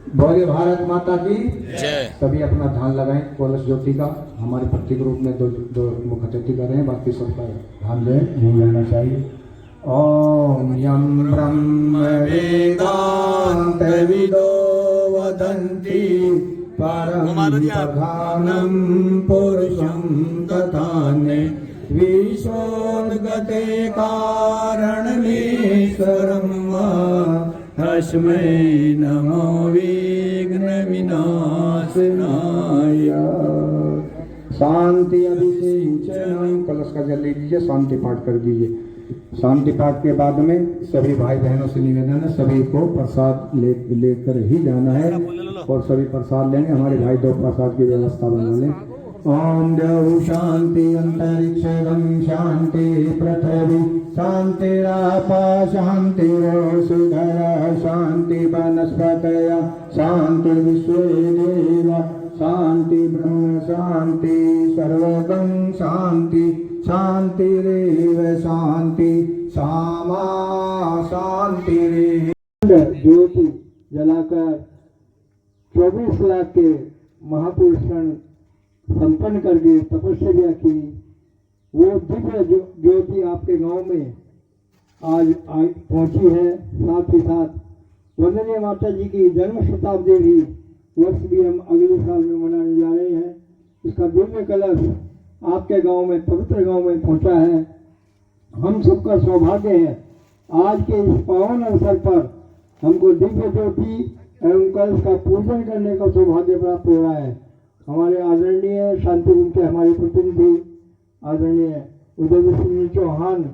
बोले भारत माता की जय। सभी अपना ध्यान लगाएं कलश ज्योति का। हमारे प्रत्येक रूप में दो मुख ज्योति कर रहे हैं, बाकी सबका ध्यान दें, यही रहना चाहिए। ओम यम ब्रह्म वेदांत विदो वदन्ति परम प्रधानम पुरुषं तथान्ये विश्वोद्गते कारणमीश्वरं वा तस्मै नमो विघ्न विनाशनाय। शांति अभिषेचन। कलश का जल ले लीजिए, शांति पाठ कर दीजिए। शांति पाठ के बाद में सभी भाई बहनों से निवेदन है, सभी को प्रसाद लेकर ही जाना है और सभी प्रसाद लेंगे। हमारे भाई दो प्रसाद की व्यवस्था बना लें। ओम देव शांति अंतरिक्षं शांति पृथ्वी शांतिरापा शांतिरोषधय शांति वनस्पतय शांति विश्वेदेव शांति ब्रह्म शांति सर्वगं शांति शांतिरेव शांति सामा शांतिरेव। ज्योति जलाकर 24 लाख के महापुरुषों संपन्न करके तपस्या की, वो दिव्य ज्योति आपके गांव में आज पहुंची है। साथ ही साथ वंदनीय माता जी की जन्म शताब्दी भी वर्ष भी हम अगले साल में मनाने जा रहे हैं। इसका दिव्य कलश आपके गांव में, पवित्र गांव में पहुंचा है। हम सबका सौभाग्य है आज के इस पावन अवसर पर हमको दिव्य ज्योति एवं कलश का पूजन करने का सौभाग्य प्राप्त हो रहा है। हमारे आदरणीय शांतिवन के हमारे प्रतिनिधि आदरणीय उदय सिंह चौहान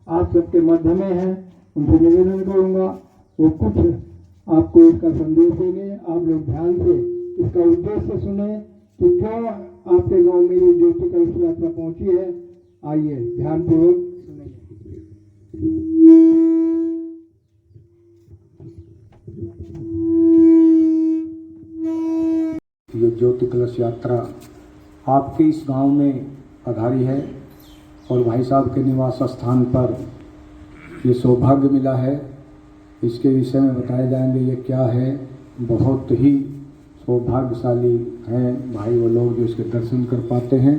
आप सबके मध्य में हैं, उनसे निवेदन करूंगा वो कुछ आपको इसका संदेश देंगे। आप लोग ध्यान से इसका उद्देश्य सुने कि क्यों आपके गांव में ये ज्योति कलश यात्रा पहुंची है। आइए ध्यानपूर्वक सुनेंगे। ये ज्योति कलश यात्रा आपके इस गांव में आधारी है और भाई साहब के निवास स्थान पर ये सौभाग्य मिला है। इसके विषय में बताए जाएंगे ये क्या है। बहुत ही सौभाग्यशाली हैं भाई वो लोग जो इसके दर्शन कर पाते हैं।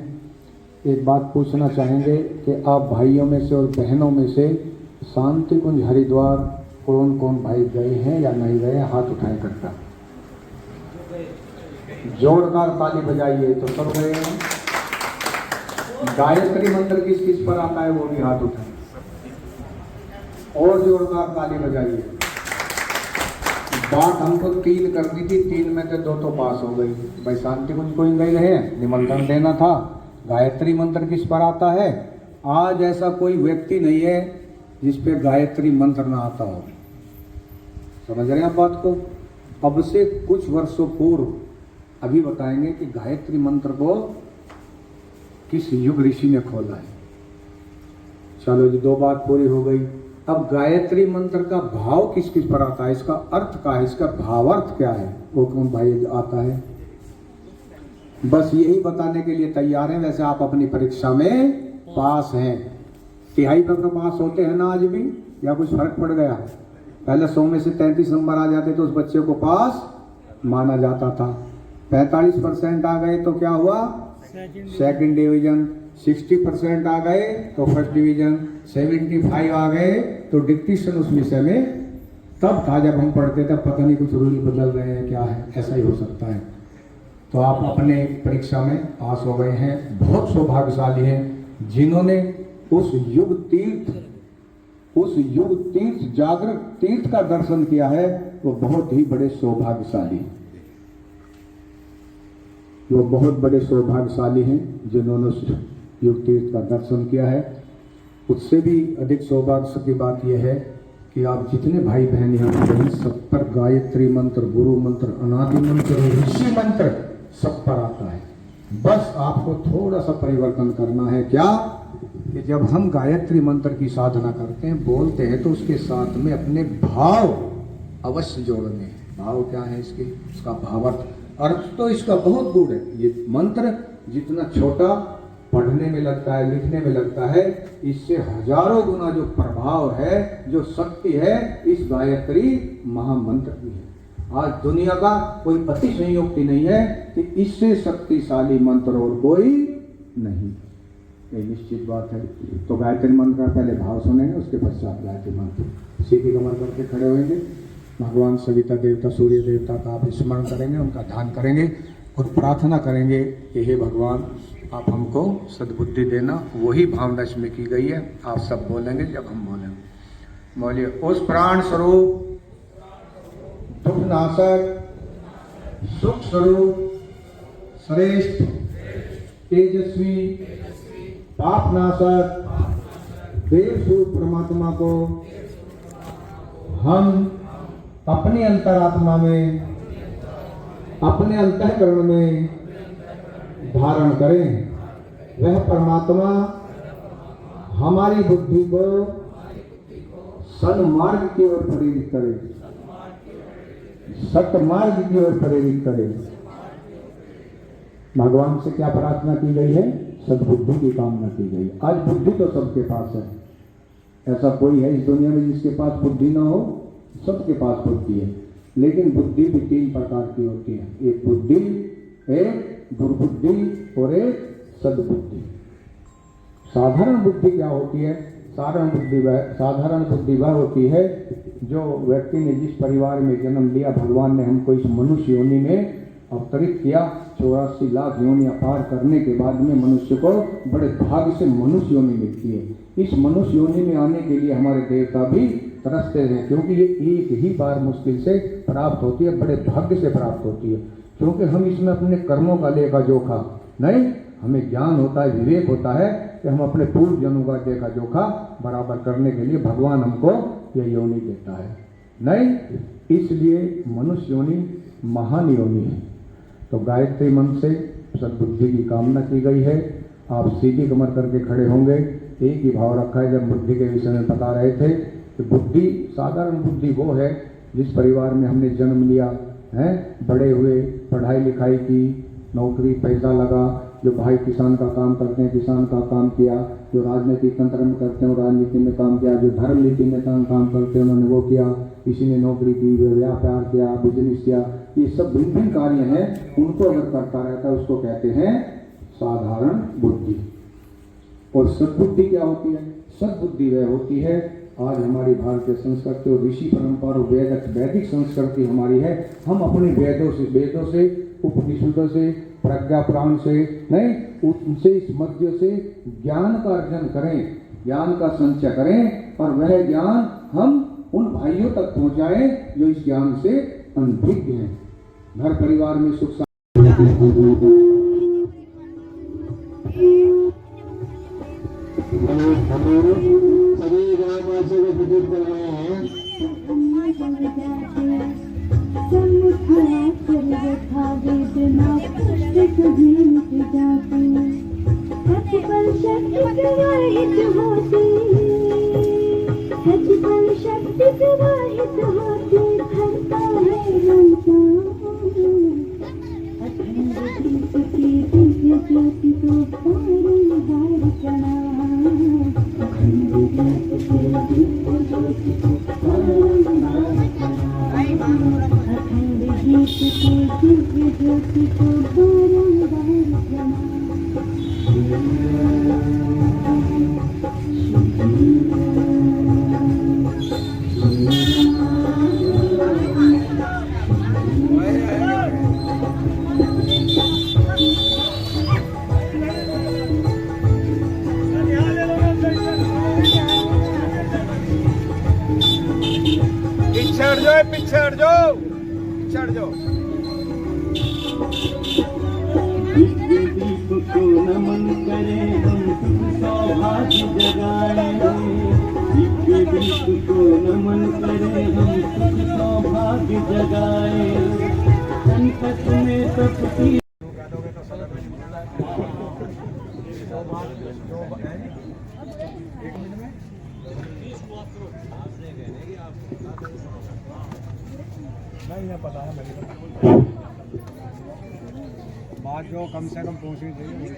एक बात पूछना चाहेंगे कि आप भाइयों में से और बहनों में से शांति कुंज हरिद्वार कौन कौन भाई गए हैं या नहीं गए, हाथ उठाए करता जोरदार ताली बजाइए तो सब गए हैं। गायत्री मंत्र किस किस पर आता है वो भी हाथ उठाए और जोरदार ताली बजाइए। बात हमको 3 करनी थी, 3 में से 2 तो पास हो गई। भाई शांति कुंज कोई गए रहे, निमंत्रण देना था। गायत्री मंत्र किस पर आता है? आज ऐसा कोई व्यक्ति नहीं है जिस पे गायत्री मंत्र ना आता हो। समझ रहे हैं आप बात को? अब से कुछ वर्षों पूर्व अभी बताएंगे कि गायत्री मंत्र को किस युग ऋषि ने खोला है। चलो जी, 2 बात पूरी हो गई। अब गायत्री मंत्र का भाव किस किस पर आता है, इसका अर्थ क्या है, इसका भावार्थ क्या है, वो कौन भाई आता है? बस यही बताने के लिए तैयार हैं। वैसे आप अपनी परीक्षा में पास हैं, 3/2 पर पास होते हैं ना आज भी, या कुछ फर्क पड़ गया? पहले 100 में से 33 नंबर आ जाते तो उस बच्चे को पास माना जाता था। 45% आ गए तो क्या हुआ? Second division. 60% आ गए तो फर्स्ट डिवीजन। 75 आ गए तो डिक्टेशन उस विषय में तब था जब हम पढ़ते थे। पता नहीं कुछ रूल बदल रहे हैं क्या है, ऐसा ही हो सकता है। तो आप अपने परीक्षा में पास हो गए हैं। बहुत सौभाग्यशाली हैं जिन्होंने उस युग तीर्थ जागृत तीर्थ का दर्शन किया है। वो बहुत ही बड़े सौभाग्यशाली हैं, वो बहुत बड़े सौभाग्यशाली हैं जिन्होंने उस युग तीर्थ का दर्शन किया है। उससे भी अधिक सौभाग्य की बात यह है कि आप जितने भाई बहन यहाँ पे हैं सब पर गायत्री मंत्र, गुरु मंत्र, अनादि मंत्र, ऋषि मंत्र सब पर आता है। बस आपको थोड़ा सा परिवर्तन करना है। क्या कि जब हम गायत्री मंत्र की साधना करते हैं, बोलते हैं, तो उसके साथ में अपने भाव अवश्य जोड़ने हैं। भाव क्या है इसके, इसका भावार्थ, अर्थ तो इसका बहुत गूढ़ है। ये मंत्र जितना छोटा पढ़ने में लगता है, लिखने में लगता है, इससे हजारों गुना जो प्रभाव है, जो शक्ति है, इस गायत्री महामंत्र की है। आज दुनिया का कोई अतिशयोक्ति नहीं है कि इससे शक्तिशाली मंत्र और कोई नहीं, ये निश्चित बात है। तो गायत्री मंत्र का पहले भाव सुनेंगे, उसके पश्चात गायत्री मंत्र। सीधी कमर करके खड़े होंगे, भगवान सविता देवता सूर्य देवता का आप स्मरण करेंगे, उनका ध्यान करेंगे और प्रार्थना करेंगे कि हे भगवान आप हमको सद्बुद्धि देना। वही भावना इसमें की गई है। आप सब बोलेंगे जब हम बोलेंगे। बोलिए, उस प्राण स्वरूप दुख नाशक सुख स्वरूप श्रेष्ठ तेजस्वी पाप नाशक देव स्वरूप परमात्मा को हम अपनी अंतरात्मा में, अपने अंतःकरण में धारण करें। वह परमात्मा हमारी बुद्धि को सन्मार्ग की ओर प्रेरित करे, सत्मार्ग की ओर प्रेरित करे। भगवान से क्या प्रार्थना की गई है? सद्बुद्धि की कामना की गई। आज बुद्धि तो सबके पास है, ऐसा कोई है इस दुनिया में जिसके पास बुद्धि ना हो? सबके पास बुद्धि है, लेकिन बुद्धि भी 3 प्रकार की होती है। एक बुद्धि, एक दुर्बुद्धि और एक सद्बुद्धि। साधारण बुद्धि क्या होती है? साधारण बुद्धि वह होती है जो व्यक्ति ने जिस परिवार में जन्म लिया, भगवान ने हमको इस मनुष्य योनि में अवतरित किया। 84 लाख योनियां पार करने के बाद में मनुष्य को बड़े भाग्य से मनुष्य योनि मिलती है। इस मनुष्य योनि में आने के लिए हमारे देवता भी तरसते हैं, क्योंकि ये एक ही बार मुश्किल से प्राप्त होती है, बड़े भाग्य से प्राप्त होती है। क्योंकि हम इसमें अपने कर्मों का लेखा जोखा नहीं, हमें ज्ञान होता है, विवेक होता है कि हम अपने पूर्व जन्मों का लेखा जोखा बराबर करने के लिए भगवान हमको यह योनि देता है नहीं। इसलिए मनुष्य योनि महान योनि है। तो गायत्री मंत्र से सद्बुद्धि की कामना की गई है। आप सीधी कमर करके खड़े होंगे। एक ही भाव रखा है। जब बुद्धि के विषय में बता रहे थे कि बुद्धि, साधारण बुद्धि वो है जिस परिवार में हमने जन्म लिया है, बड़े हुए, पढ़ाई लिखाई की, नौकरी पैसा लगा, जो भाई किसान का काम करते हैं किसान का काम किया, जो राजनीतिक तंत्र में करते हैं राजनीति में काम किया, जो धर्म नीति में काम करते हैं उन्होंने वो किया, किसी ने नौकरी की, व्यापार किया, बिजनेस किया, ये सब भिन्न भिन्न कार्य हैं। उनको अगर करता रहता है उसको कहते हैं साधारण बुद्धि। और सद्बुद्धि क्या होती है? सद्बुद्धि वह होती है, आज हमारी भारतीय संस्कृति और ऋषि परंपरा और वैदिक संस्कृति हमारी है। हम अपने वेदों से उपनिषदों से, प्रज्ञा प्राण से नहीं, उनसे इस मध्य से ज्ञान का अर्जन करें, ज्ञान का संचय करें और वह ज्ञान हम उन भाइयों तक पहुंचाएं जो इस ज्ञान से अनभिज्ञ हैं। घर परिवार में सुख पिछड़ जाओ। दीप को नमन करें हम सौभाग्य जगाए, दीप को नमन करें हम सौभाग्य जगाए, संकट में तपती नहीं पता है बात जो कम से कम पहुंचनी चाहिए।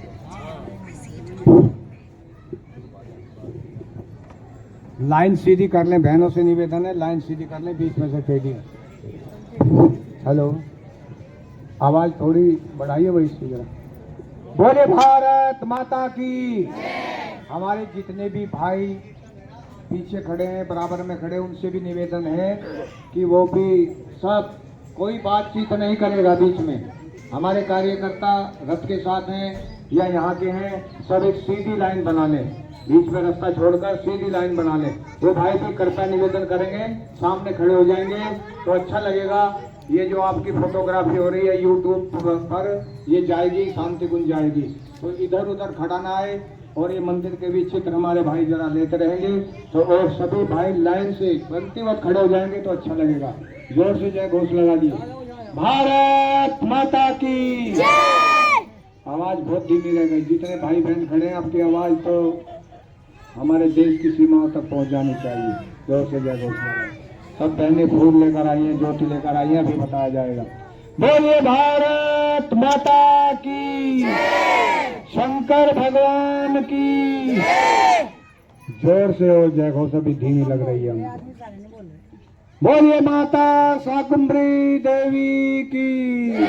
लाइन सीधी कर लें, बहनों से निवेदन है, लाइन सीधी कर लें, बीच में से टेढ़ी हेलो, आवाज थोड़ी बढ़ाइए भाई इसकी जरा। बोले भारत माता की। हमारे जितने भी भाई पीछे खड़े हैं, बराबर में खड़े, उनसे भी निवेदन है कि वो भी सब कोई बातचीत नहीं करेगा बीच में। हमारे कार्यकर्ता रथ के साथ हैं या यहाँ के हैं, सब एक सीधी लाइन बना लें, बीच में रास्ता छोड़कर सीधी लाइन बना लें। वो भाई भी कृपया निवेदन करेंगे, सामने खड़े हो जाएंगे तो अच्छा लगेगा। ये जो आपकी फोटोग्राफी हो रही है यूट्यूब पर, ये जाएगी, शांति कुंज जाएगी, तो इधर उधर खड़ा ना आए। और ये मंदिर के भी चित्र हमारे भाई जरा लेते रहेंगे, तो और सभी भाई लाइन से पंक्तिवत खड़े हो जाएंगे तो अच्छा लगेगा। जोर से जय घोष लगा दिए। भारत माता की आवाज बहुत धीमी रह गई। जितने भाई बहन खड़े हैं, आपकी आवाज तो हमारे देश की सीमाओं तक पहुंच जानी चाहिए। जोर से जय घोष लगा। सब बहनें फूल लेकर आई हैं, ज्योति लेकर आई हैं, अभी बताया जाएगा। बोलिए भारत माता की, शंकर भगवान की। जोर से और जय घोष अभी धीमी लग रही है। बोलिए माता शाकुंभरी देवी की,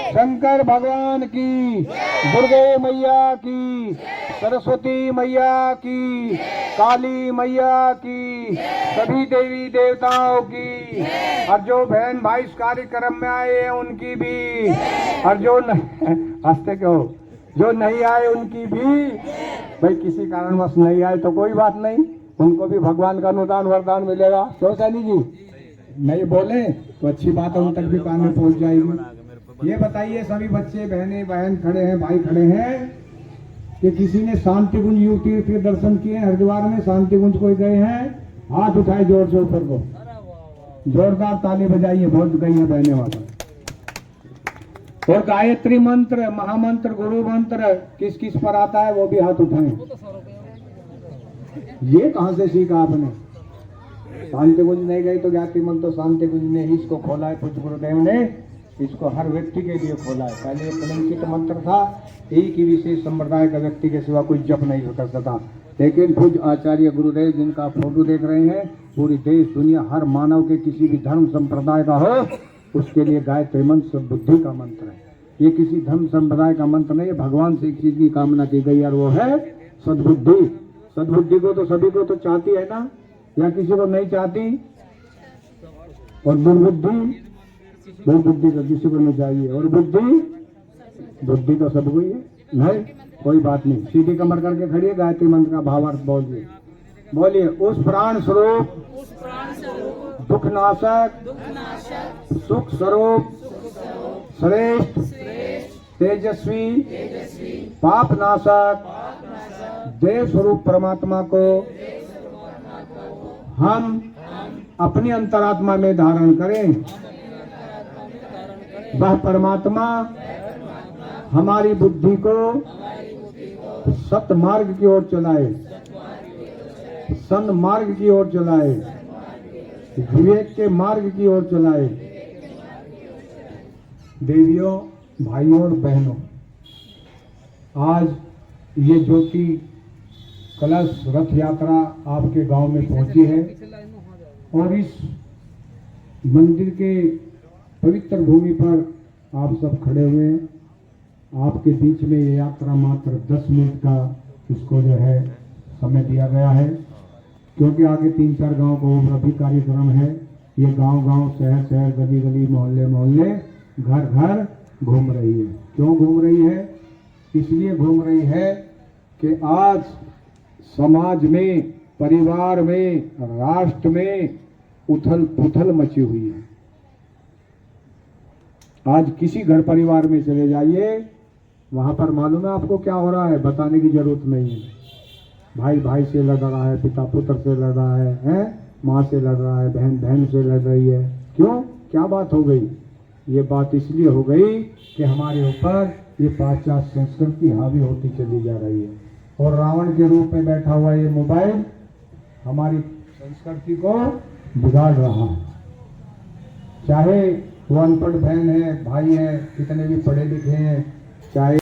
शंकर भगवान की, दुर्गे मैया की, सरस्वती मैया की, काली मैया की, सभी देवी देवताओं की, और जो बहन भाई इस कार्यक्रम में आए हैं उनकी भी, और जो हंसते क्यों, जो नहीं आए उनकी भी। भाई किसी कारणवश नहीं आए तो कोई बात नहीं, उनको भी भगवान का अनुदान वरदान मिलेगा। तो सैनी जी नहीं बोले तो अच्छी बात है, उन तक भी कान में पहुंच जाएगी। ये बताइए सभी बच्चे बहन खड़े हैं, भाई खड़े हैं, कि किसी ने शांति कुंज युग तीर्थ के दर्शन किए हरिद्वार में? शांति कुंज कोई गए हैं? हाथ उठाए जोर से ऊपर को, जोरदार ताली बजाइए। बहुत गई है बहने वाला। और गायत्री मंत्र, महामंत्र, गुरु मंत्र किस किस पर आता है वो भी हाथ उठाएं। ये कहां से सीखा आपने? शांति कुंज नहीं गए तो गायत्री मंत्र तो शांति कुंज ने ही इसको खोला है, पूज्य गुरुदेव ने इसको हर व्यक्ति के लिए खोला है। पहले कलंकित मंत्र था, एक ही विशेष संप्रदाय का व्यक्ति के सिवा कोई जप नहीं कर सकता। लेकिन पूज्य आचार्य गुरुदेव जिनका फोटो देख रहे हैं, पूरी देश दुनिया हर मानव के किसी भी धर्म संप्रदाय का हो, उसके लिए गायत्री मंत्र बुद्धि का मंत्र है। ये किसी धर्म संप्रदाय का मंत्र नहीं है, भगवान से एक चीज की कामना की गई और वो है सद्बुद्धि। सद्बुद्धि को तो सभी को तो चाहती है ना, या किसी को नहीं चाहती? और दुर्बुद्धि का किसी को नहीं चाहिए, और बुद्धि तो सबको ही है। नहीं कोई बात नहीं, सीधी कमर करके खड़िए, गायत्री मंत्र का भावार्थ बोलिए। बोलिए उस प्राण स्वरूप, दुख नाशक, सुख स्वरूप, श्रेष्ठ, तेजस्वी, पाप नाशक, देव स्वरूप परमात्मा को हम अपनी अंतरात्मा में धारण करें। वह परमात्मा हमारी बुद्धि को सतमार्ग की ओर चलाए, सन्मार्ग की ओर चलाए, विवेक के मार्ग की ओर चलाए। देवियों, भाइयों और बहनों, आज ये ज्योति कलश रथ यात्रा आपके गांव में पहुंची है, और इस मंदिर के पवित्र भूमि पर आप सब खड़े हुए हैं। आपके बीच में ये यात्रा मात्र 10 मिनट का इसको जो है समय दिया गया है, क्योंकि आगे 3-4 गांव को और भी कार्यक्रम है। ये गांव-गांव, शहर-शहर, गली-गली, मोहल्ले-मोहल्ले, घर-घर घूम रही है। क्यों घूम रही है? इसलिए घूम रही है कि आज समाज में, परिवार में, राष्ट्र में उथल पुथल मची हुई है। आज किसी घर परिवार में चले जाइए, वहां पर मालूम है आपको क्या हो रहा है, बताने की जरूरत नहीं है। भाई भाई से लड़ रहा है, पिता पुत्र से लड़ रहा है, माँ से लड़ रहा है, बहन बहन से लड़ रही है। क्यों? क्या बात हो गई? ये बात इसलिए हो गई कि हमारे ऊपर ये पाश्चात्य संस्कृति हावी होती चली जा रही है, और रावण के रूप में बैठा हुआ ये मोबाइल हमारी संस्कृति को बिगाड़ रहा है। चाहे वो अनपढ़ बहन है, भाई है, कितने भी पढ़े लिखे हैं, चाहे